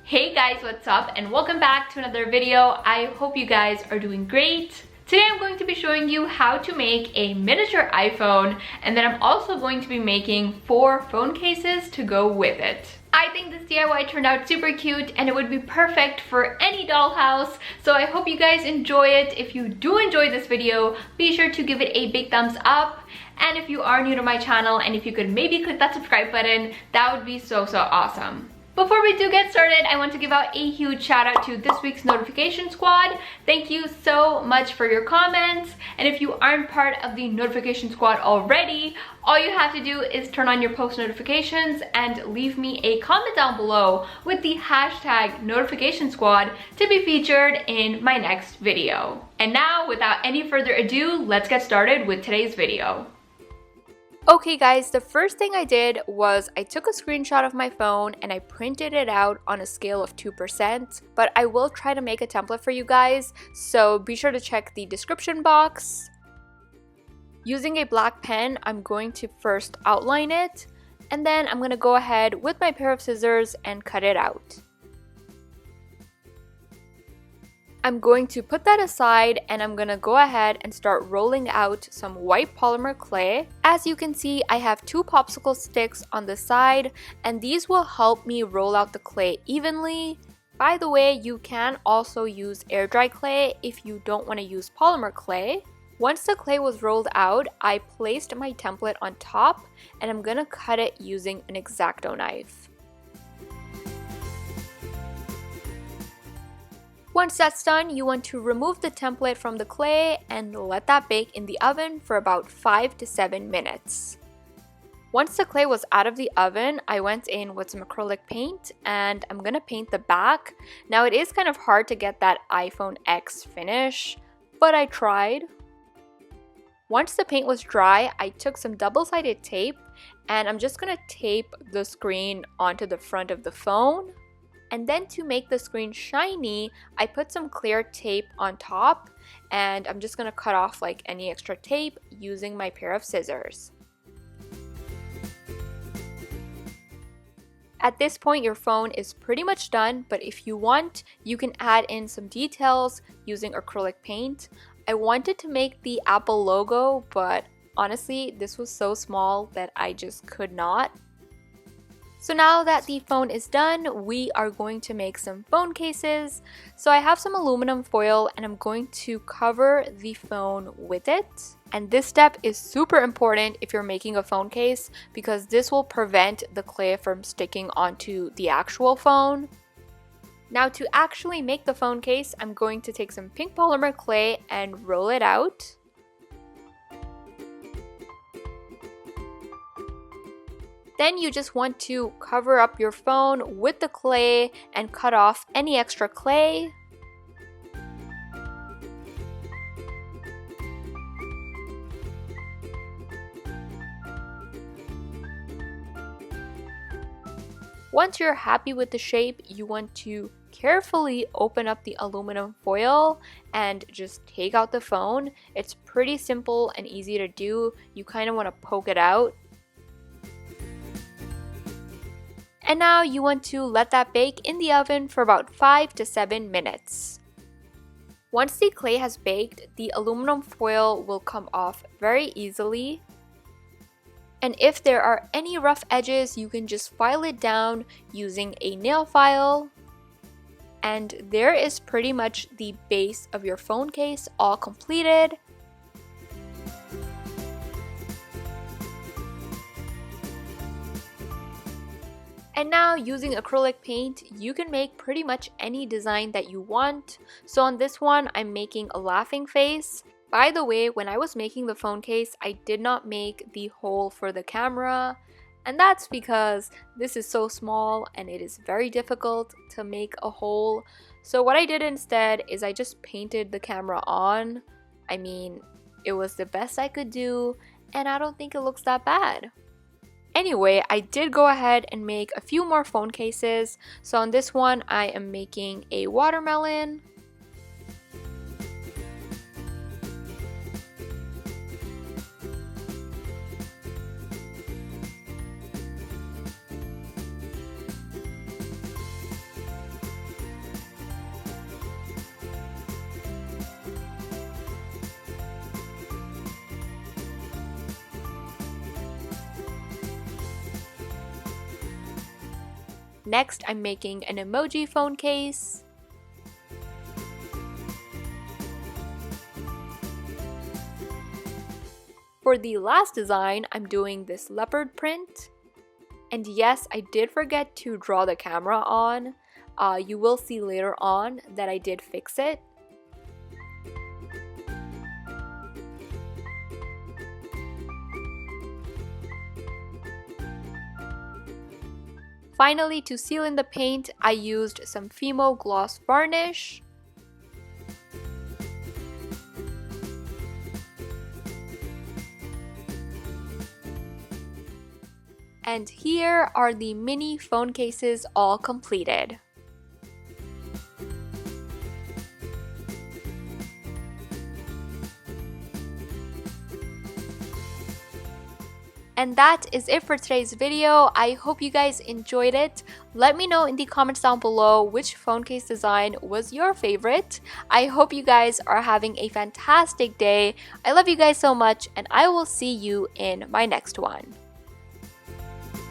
Hey guys, what's up? And welcome back to another video. I hope you guys are doing great. Today I'm going to be showing you how to make a miniature iPhone, and then I'm also going to be making 4 phone cases to go with it. I think this DIY turned out super cute and it would be perfect for any dollhouse, so I hope you guys enjoy it. If you do enjoy this video, be sure to give it a big thumbs up. And if you are new to my channel, and if you could maybe click that subscribe button, that would be so awesome. Before we do get started, I want to give out a huge shout out to this week's notification squad. Thank you so much for your comments. And if you aren't part of the notification squad already, all you have to do is turn on your post notifications and leave me a comment down below with the hashtag notification squad to be featured in my next video. And now, without any further ado, let's get started with today's video. Okay guys, the first thing I did was I took a screenshot of my phone and I printed it out on a scale of 2%, but I will try to make a template for you guys, so be sure to check the description box. Using a black pen, I'm going to first outline it, and then I'm going to go ahead with my pair of scissors and cut it out. I'm going to put that aside and I'm going to go ahead and start rolling out some white polymer clay. As you can see, I have 2 popsicle sticks on the side, and these will help me roll out the clay evenly. By the way, you can also use air dry clay if you don't want to use polymer clay. Once the clay was rolled out, I placed my template on top and I'm going to cut it using an X-Acto knife. Once that's done, you want to remove the template from the clay and let that bake in the oven for about 5 to 7 minutes. Once the clay was out of the oven, I went in with some acrylic paint and I'm gonna paint the back. Now it is kind of hard to get that iPhone X finish, but I tried. Once the paint was dry, I took some double-sided tape and I'm just gonna tape the screen onto the front of the phone. And then to make the screen shiny, I put some clear tape on top, and I'm just going to cut off like any extra tape using my pair of scissors. At this point, your phone is pretty much done, but if you want, you can add in some details using acrylic paint. I wanted to make the Apple logo, but honestly, this was so small that I just could not. So now that the phone is done, we are going to make some phone cases. So I have some aluminum foil and I'm going to cover the phone with it. And this step is super important if you're making a phone case because this will prevent the clay from sticking onto the actual phone. Now to actually make the phone case, I'm going to take some pink polymer clay and roll it out. Then you just want to cover up your phone with the clay and cut off any extra clay. Once you're happy with the shape, you want to carefully open up the aluminum foil and just take out the phone. It's pretty simple and easy to do. You kind of want to poke it out. And now you want to let that bake in the oven for about 5 to 7 minutes. Once the clay has baked, the aluminum foil will come off very easily. And if there are any rough edges, you can just file it down using a nail file. And there is pretty much the base of your phone case all completed. And now using acrylic paint, you can make pretty much any design that you want. So on this one, I'm making a laughing face. By the way, when I was making the phone case, I did not make the hole for the camera. And that's because this is so small and it is very difficult to make a hole. So what I did instead is I just painted the camera on. I mean, it was the best I could do and I don't think it looks that bad. Anyway, I did go ahead and make a few more phone cases. So on this one, I am making a watermelon. Next, I'm making an emoji phone case. For the last design, I'm doing this leopard print. And yes, I did forget to draw the camera on. You will see later on that I did fix it. Finally, to seal in the paint, I used some Fimo gloss varnish. And here are the mini phone cases all completed. And that is it for today's video. I hope you guys enjoyed it. Let me know in the comments down below which phone case design was your favorite. I hope you guys are having a fantastic day. I love you guys so much, and I will see you in my next one.